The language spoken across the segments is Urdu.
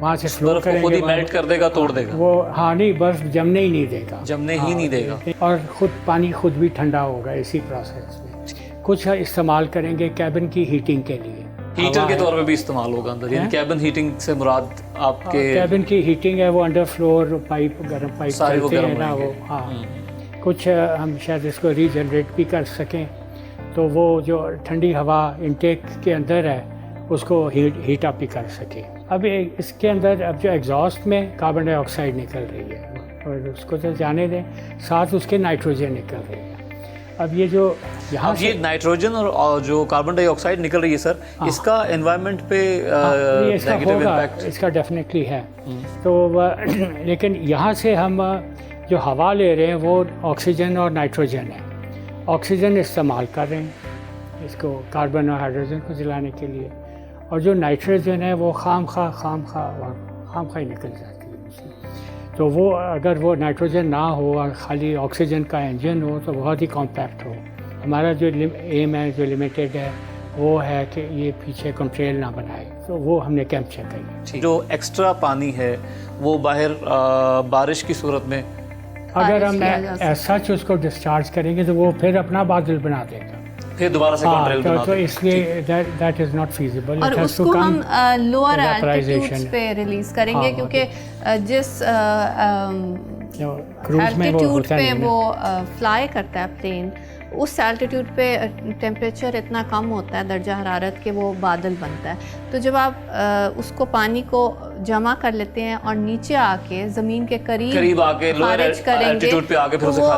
وہاں سے فلو برف کو کریں خود ہی گے میلٹ کر دے گا, توڑ دے گا, وہ ہاں نہیں برف جمنے ہی نہیں دے گا, جمنے ہی نہیں دے گا, اور خود پانی خود بھی ٹھنڈا ہوگا اسی پروسیس میں. کچھ استعمال کریں گے کیبن کی ہیٹنگ کے لیے, ہیٹر کے طور پہ بھی استعمال ہوگا اندر, یعنی کیبن ہیٹنگ سے مراد آپ کے کیبن کی ہیٹنگ ہے, وہ انڈر فلور پائپ گرم پائپ سارے وہ چلتے گرم ہیں نا ہوئیں وہ, گے. ہاں کچھ ہم شاید اس کو ری جنریٹ بھی کر سکیں, تو وہ جو ٹھنڈی ہوا انٹیک کے اندر ہے اس کو ہیٹ اپ بھی کر سکیں. اب اس کے اندر اب جو ایگزاسٹ میں کاربن ڈائی آکسائڈ نکل رہی ہے اور اس کو تو جانے دیں, ساتھ اس کے نائٹروجن نکل رہی ہے. اب یہ جو یہاں یہ نائٹروجن اور جو کاربن ڈائی آکسائڈ نکل رہی ہے سر, اس کا انوائرمنٹ پہ اس کا نیگیٹو ہوگا, امپیکٹ اس کا ڈیفینیٹلی ہے. تو لیکن یہاں سے ہم جو ہوا لے رہے ہیں وہ آکسیجن اور نائٹروجن ہے. آکسیجن استعمال کر رہے ہیں اس کو کاربن اور ہائیڈروجن کو جلانے کے لیے, اور جو نائٹروجن ہے وہ خام خواہ ہی نکل جاتی ہے اس میں. تو وہ اگر وہ نائٹروجن نہ ہو اور خالی آکسیجن کا انجن ہو تو بہت ہی کمپیکٹ ہو. ہمارا جو ایم ہے, جو لمیٹیڈ ہے, وہ ہے کہ یہ پیچھے کنٹریل نہ بنائے, تو وہ ہم نے کیپچر کری. جو ایکسٹرا پانی ہے وہ باہر بارش کی صورت میں اگر ہم سچ اس کو ڈسچارج کریں گے تو وہ پھر اپنا بادل بنا دے گا, پھر دوبارہ سے کنٹرول بنا تو اس لیے دیٹ از ناٹ فیزیبل. اور اس کو ہم لوور الٹیٹیوڈز پہ ریلیز کریں گے, کیونکہ جس الٹیٹیوڈ پہ وہ فلائی کرتا ہے پلین, اس الٹیٹیوڈ پہ ٹیمپریچر اتنا کم ہوتا ہے درجہ حرارت کہ وہ بادل بنتا ہے. تو جب آپ اس کو پانی کو جمع کر لیتے ہیں اور نیچے آ کے زمین کے قریب آ کے خارج کریں گے, تو وہ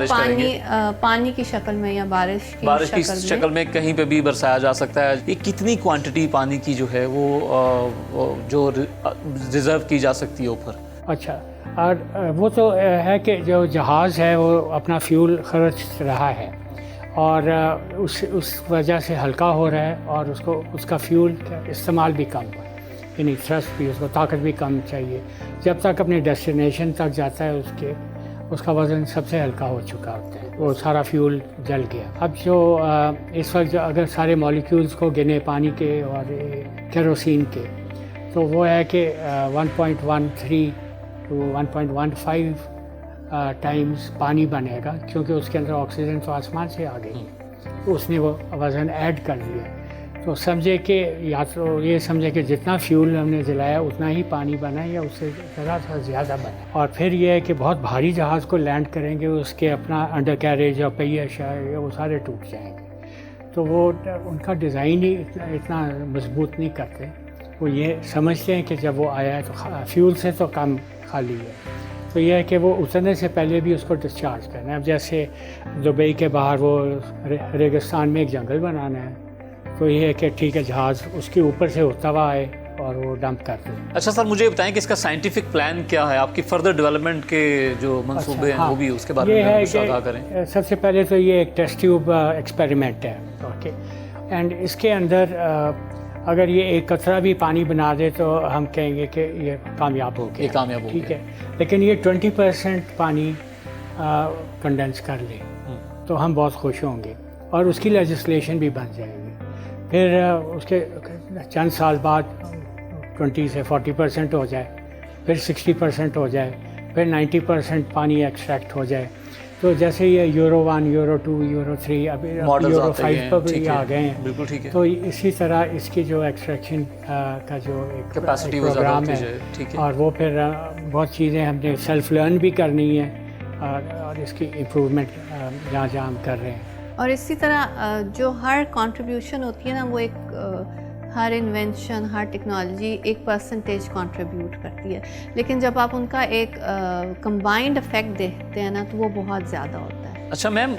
پانی کی شکل میں یا بارش کی شکل میں کہیں پہ بھی برسایا جا سکتا ہے. یہ کتنی کوانٹٹی پانی کی جو ہے وہ جو ریزرو کی جا سکتی ہے اوپر؟ اچھا, اور وہ تو ہے کہ جو جہاز ہے وہ اپنا فیول خرچ رہا ہے اور اس وجہ سے ہلکا ہو رہا ہے, اور اس کا فیول استعمال بھی کم ہوا, یعنی تھرسٹ بھی, اس کو طاقت بھی کم چاہیے. جب تک اپنے ڈیسٹینیشن تک جاتا ہے اس کا وزن سب سے ہلکا ہو چکا ہوتا ہے, وہ سارا فیول جل گیا. اب جو اس وقت اگر سارے مالیکیولز کو گنے پانی کے اور کیروسین کے, تو وہ ہے کہ 1.13 to 1.15 ٹائمز پانی بنے گا, کیونکہ اس کے اندر آکسیجن تو آسمان سے آ گئی, اس نے وہ وزن ایڈ کر دیا. تو سمجھے کہ یا تو یہ سمجھے کہ جتنا فیول ہم نے جلایا اتنا ہی پانی بنا یا اس سے ذرا سا زیادہ بنا. اور پھر یہ ہے کہ بہت بھاری جہاز کو لینڈ کریں گے, اس کے اپنا انڈر کیریج اور پہیہ شاہ وہ سارے ٹوٹ جائیں گے. تو وہ ان کا ڈیزائن ہی اتنا مضبوط نہیں کرتے. وہ یہ سمجھتے ہیں کہ جب وہ آیا ہے تو فیول سے تو کم خالی ہے, تو یہ ہے کہ وہ اترنے سے پہلے بھی اس کو ڈسچارج کرنا ہے. اب جیسے دبئی کے باہر وہ ریگستان میں ایک جنگل بنانا ہے, تو یہ ہے کہ ٹھیک ہے جہاز اس کے اوپر سے ہوتا ہوا آئے اور وہ ڈمپ کر دیں. اچھا سر, مجھے بتائیں کہ اس کا سائنٹیفک پلان کیا ہے, آپ کی فردر ڈیولپمنٹ کے جو منصوبے ہیں وہ بھی اس کے بارے میں آگاہ کریں. سب سے پہلے تو یہ ایک ٹیسٹ ٹیوب ایکسپیریمنٹ ہے, اوکے, اینڈ اس کے اندر اگر یہ ایک قطرہ بھی پانی بنا دے تو ہم کہیں گے کہ یہ کامیاب ہو گیا, کامیاب ہو گیا, ٹھیک ہے. لیکن یہ 20% پانی کنڈنس کر لے تو ہم بہت خوش ہوں گے, اور اس کی لیجسلیشن بھی بن جائے گی. پھر اس کے چند سال بعد 20 سے 40% ہو جائے, پھر 60% ہو جائے, پھر 90% پانی ایکسٹریکٹ ہو جائے. تو جیسے یہ یورو 1, یورو 2, یورو 3, ابھی یورو 5 پر بھی آ گئے ہیں. بالکل ٹھیک ہے. تو اسی طرح اس کی جو ایکسٹریکشن کا جو ایک پروگرام ہے, اور وہ پھر بہت چیزیں ہم نے سیلف لرن بھی کرنی ہے, اور اس کی امپروومنٹ جہاں جہاں ہم کر رہے ہیں. اور اسی طرح جو ہر کنٹریبیوشن ہوتی ہے نا, وہ ایک ہر انوینشن, ہر ٹیکنالوجی 1% کنٹریبیوٹ کرتی ہے, لیکن جب آپ ان کا ایک کمبائنڈ افیکٹ دیکھتے ہیں نا تو وہ بہت زیادہ ہوتا ہے. اچھا میم,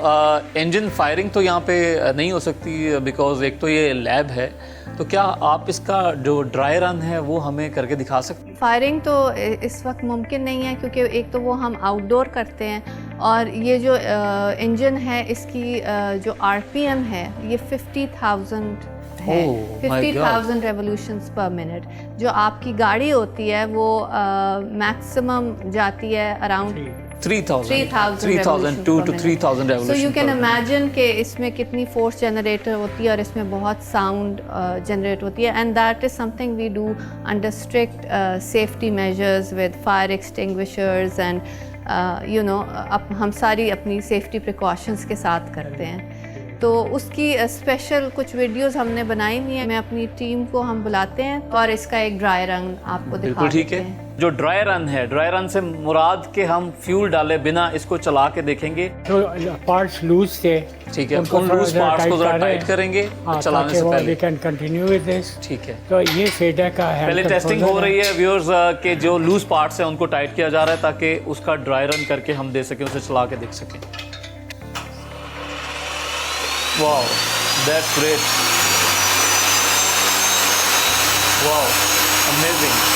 انجن فائرنگ تو یہاں پہ نہیں ہو سکتی بیکاز ایک تو یہ لیب ہے, تو کیا آپ اس کا جو ڈرائی رن ہے وہ ہمیں کر کے دکھا سکتے ہیں؟ فائرنگ تو اس وقت ممکن نہیں ہے, کیونکہ ایک تو وہ ہم آؤٹ ڈور کرتے ہیں, اور یہ جو انجن ہے اس کی جو RPM ہے یہ 50,000 ہیں Oh my God. 50,000 revolutions per minute. جو آپ کی گاڑی ہوتی ہے وہ میکسیمم جاتی ہے around 3,000 to 3,000 revolutions. So you can per minute. imagine کہ اس میں کتنی فورس جنریٹر ہوتی ہے اور اس میں بہت ساؤنڈ جنریٹ ہوتی ہے and that is something we do under strict safety measures with fire extinguishers and you know ہم ساری اپنی سیفٹی پریکاشنس کے ساتھ کرتے ہیں. تو اس کی اسپیشل کچھ ویڈیوز ہم نے بنائی ہوئی ہیں. میں اپنی ٹیم کو ہم بلاتے ہیں اور اس کا ایک ڈرائی رن آپ کو دکھا دیتے ہیں. جو ڈرائی رن ہے, ڈرائی رن سے مراد کہ ہم فیول ڈالے بنا اس کو چلا کے دیکھیں گے. جو پارٹس لوز تھے ٹھیک ہے, ان لوز پارٹس کو ذرا ٹائٹ کریں گے چلانے سے پہلے. we can continue with this. ٹھیک ہے, تو یہ فیڈیک کا ہے. پہلے ٹیسٹنگ ہو رہی ہے ویورز کہ جو لوز پارٹس ہیں ان کو ٹائٹ کیا جا رہا ہے تاکہ اس کا ڈرائی رن کر کے ہم دے سکیں, اسے چلا کے دیکھ سکیں. واو, دیٹس گریٹ. Wow, amazing.